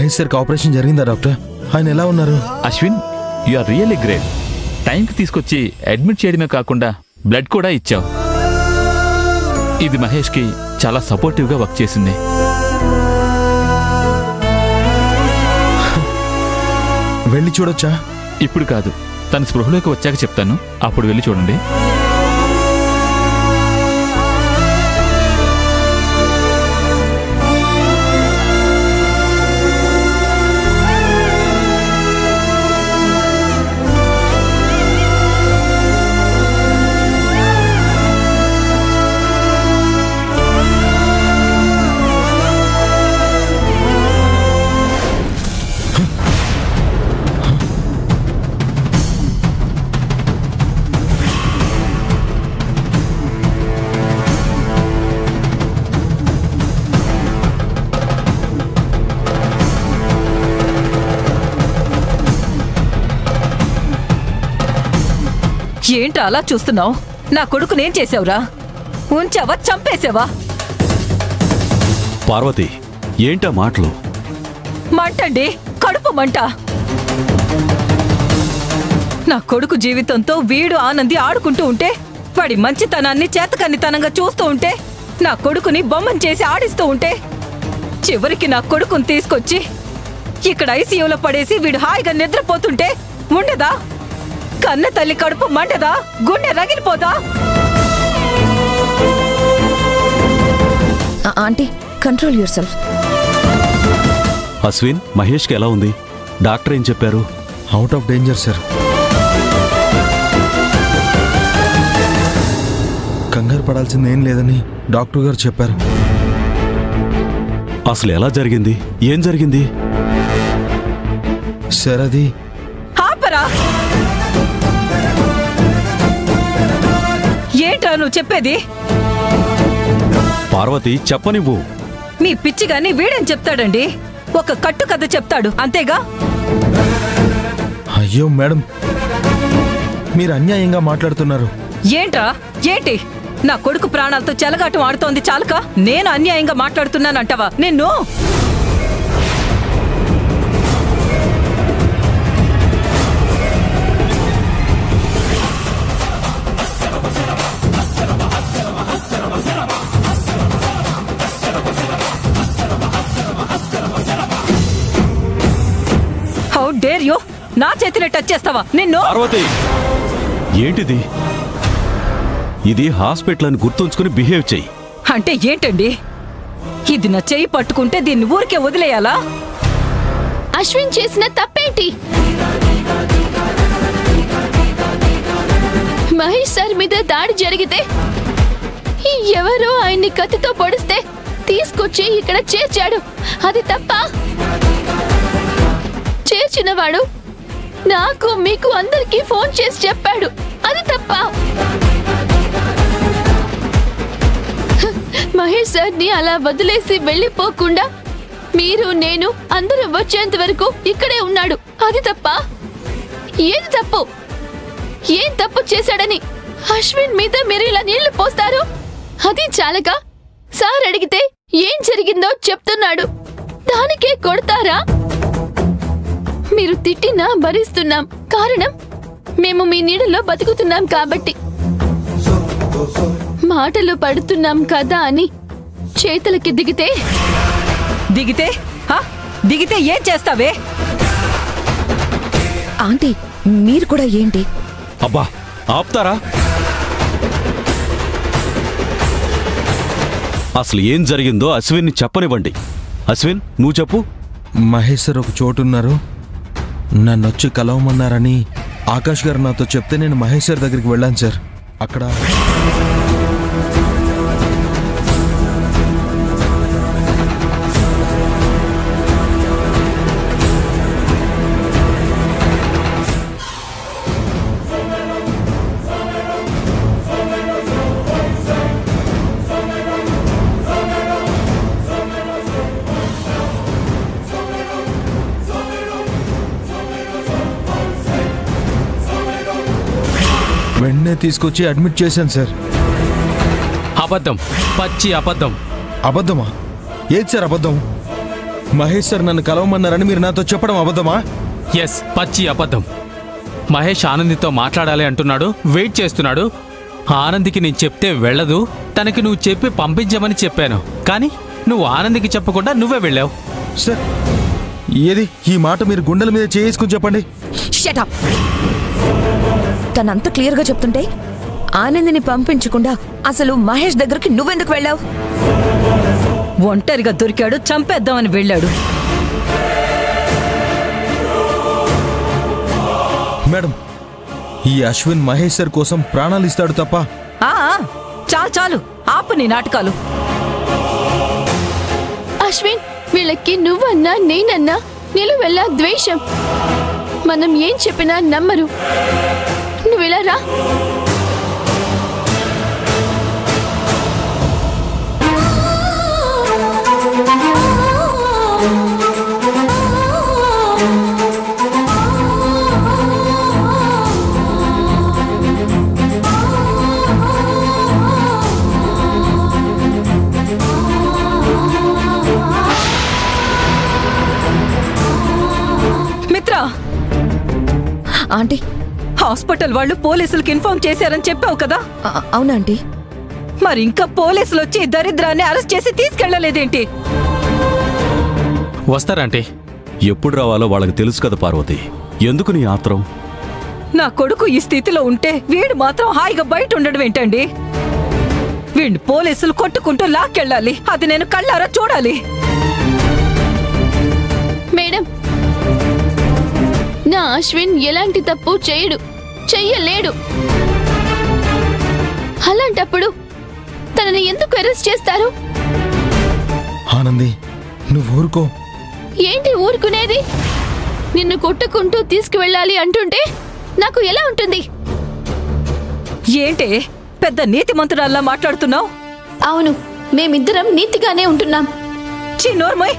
మహేష్ సార్కి ఆపరేషన్ జరిగిందా డాక్టర్? ఆయన ఎలా ఉన్నారు? Ashwin, you are really great. టైంకి తీసుకొచ్చి అడ్మిట్ చేయడమే కాకుండా బ్లడ్ కూడా ఇచ్చావు. ఇది మహేష్కి చాలా సపోర్టివ్గా వర్క్ చేసింది. వెళ్ళి చూడొచ్చా? ఇప్పుడు కాదు, తన స్పృహలోకి వచ్చాక చెప్తాను, అప్పుడు వెళ్ళి చూడండి. ఏంటి అలా చూస్తున్నావు? నా కొడుకునేం చేసావురా? ఉంచావా, చంపేసావా? పార్వతి, ఏంటా మాటలు? మంటండి, కడుపు మంట. నా కొడుకు జీవితంతో వీడు ఆనంది ఆడుకుంటూ ఉంటే, వాడి మంచితనాన్ని చేతకన్నితనంగా చూస్తూ ఉంటే, నా కొడుకుని బొమ్మను చేసి ఆడిస్తూ ఉంటే, చివరికి నా కొడుకుని తీసుకొచ్చి ఇక్కడ ఐసీయూలో పడేసి వీడు హాయిగా నిద్రపోతుంటే ఉండదా? కన్న తల్లి కడుపు మంటదా? గుండె రగిలిపోదా? Aunty, control yourself. Ashwin, మహేష్కి ఎలా ఉంది? డాక్టర్ ఏం చెప్పారు? Out of danger sir. కంగారు పడాల్సింది ఏం లేదని డాక్టర్ గారు చెప్పారు. అసలు ఎలా జరిగింది? ఏం జరిగింది? సార్ అది ఆపరా! ఏంట్రా నువ్వు చెప్పేది? పార్వతి, చెప్పనివ్వు. మీ పిచ్చిగాని వీడేం చెప్తాడండి? ఒక కట్టు కథ చెప్తాడు, అంతేగా? అయ్యో మేడం, మీరు అన్యాయంగా మాట్లాడుతున్నారు. ఏంట్రా? ఏంటి? నా కొడుకు ప్రాణాలతో చెలగాటం ఆడుతోంది చాలక నేను అన్యాయంగా మాట్లాడుతున్నానంటావా? నిన్ను హౌ డేర్ యు! నా చేతిని టచ్ చేస్తావా? నిన్ను! పార్వతి, ఏంటిది? ఇది హాస్పిటల్ అని గుర్తుంచుకుని బిహేవ్ చెయ్యి. అంటే ఏంటండి? ఇది నా చెయ్యి పట్టుకుంటే దీన్ని ఊరికే వదిలేయాలా? అశ్విన్ చేసిన తప్పేంటి? మహేష్ సార్ మీద దాడి జరిగితే ఎవరో ఆయన్ని కత్తితో పొడిస్తే తీసుకొచ్చి ఇక్కడ చేర్చాడు. అది తప్ప? చేర్చినవాడు నాకు మీకు అందరికీ ఫోన్ చేసి చెప్పాడు. అది తప్ప? మహేష్ సార్ని అలా వదిలేసి వెళ్ళిపోకుండా మీరు నేను అందరూ వచ్చేంత వరకు ఇక్కడే ఉన్నాడు. అది తప్ప? ఏది తప్పు? ఏం తప్పు చేశాడని అశ్విన్ మీద మీరు ఇలా నీళ్లు పోస్తారు? అది చాలక సార్ అడిగితే ఏం జరిగిందో చెప్తున్నాడు, దానికే కొడతారా? మీరు తిట్టినా భరిస్తున్నాం. కారణం మేము మీ నీడలో బతుకుతున్నాం కాబట్టి. మాటలు పడుతున్నాం కదా అని చేతులకి దిగితే దిగితే ఏం చేస్తావే? ఆంటీ, మీరు కూడా ఏంటి? అబ్బా, ఆపుతారా? అసలు ఏం జరిగిందో అశ్విన్ని చెప్పనివ్వండి. అశ్విన్, నువ్వు చెప్పు. మహేష్ సార్ ఒక చోటున్నారు, నన్నొచ్చి కలవమన్నారని ఆకాష్ గారు నాతో చెప్తే నేను మహేష్ సార్ దగ్గరికి వెళ్ళాను సార్. అక్కడ వెంటనే తీసుకొచ్చి అడ్మిట్ చేశాను సార్. అబద్ధం, పచ్చి అబద్ధం. అబద్ధమా? ఏది సార్ అబద్ధం? మహేష్ సార్ నన్ను కలవమన్నారని మీరు నాతో చెప్పడం అబద్ధమా? ఎస్, పచ్చి అబద్ధం. మహేష్ ఆనందితో మాట్లాడాలి అంటున్నాడు, వెయిట్ చేస్తున్నాడు. ఆనందికి నేను చెప్తే వెళ్ళదు, తనకి నువ్వు చెప్పి పంపించమని చెప్పాను. కానీ నువ్వు ఆనందికి చెప్పకుండా నువ్వే వెళ్ళావు. సార్ ఏది ఈ మాట మీరు గుండెల మీద చేసుకుని చెప్పండి. Shut up. తనంత క్లియర్గా చెప్తుంటే ఆనందిని పంపించకుండా అసలు మహేష్ దగ్గరికి నువ్వెందుకు వెళ్ళావు? ఒంటరిగా దొరికాడు, చంపేద్దామని వెళ్ళాడు. మేడం, ఈ అశ్విన్ మహేష్ సార్ కోసం ప్రాణాలు ఇస్తాడు తప్ప. చాలు చాలు, ఆపు నీ నాటకాలు. అశ్విన్, వీళ్ళకి నువ్వన్నా నేనన్నా నిలువెల్లా ద్వేషం. మనం ఏం చెప్పినా నమ్మరు. నువ్వెలా రా. ఆంటీ, హాస్పిటల్ వాళ్ళు పోలీసులకు ఇన్ఫార్మ్ చేశారని చెప్పావు కదా? అవునా ఆంటీ? మరి ఇంకా పోలీసులు వచ్చి దరిద్రాన్ని అరెస్ట్ చేసి తీసుకెళ్లలేదేంటి? వస్తారంటే ఎప్పుడు రావాలో వాళ్ళకి తెలుసు కదా పార్వతి. ఎందుకు నీ ఆత్రం? నా కొడుకు ఈ స్థితిలో ఉంటే వీడు మాత్రం హాయిగా బయట ఉండడం ఏంటండి? వీడిని పోలీసులు కొట్టుకుంటూ లాక్కెళ్ళాలి. అది నేను కళ్ళారా చూడాలి. మేడం, నా అశ్విన్ ఎలాంటి తప్పు చెయ్యలేడు. అలాంటప్పుడు తనని ఎందుకు అరెస్ట్ చేస్తారు? ఆనంది, నువ్వు ఊరుకో. ఏంటి ఊరుకునేది? నిన్ను కొట్టుకుంటూ తీసుకువెళ్ళాలి అంటుంటే నాకు ఎలా ఉంటుంది? ఏంటే పెద్ద నీతిమంతురాల్లా మాట్లాడుతున్నావు? అవును, మేమిద్దరం నీతిగానే ఉంటున్నాం. ఛీ, నోర్మోయ్.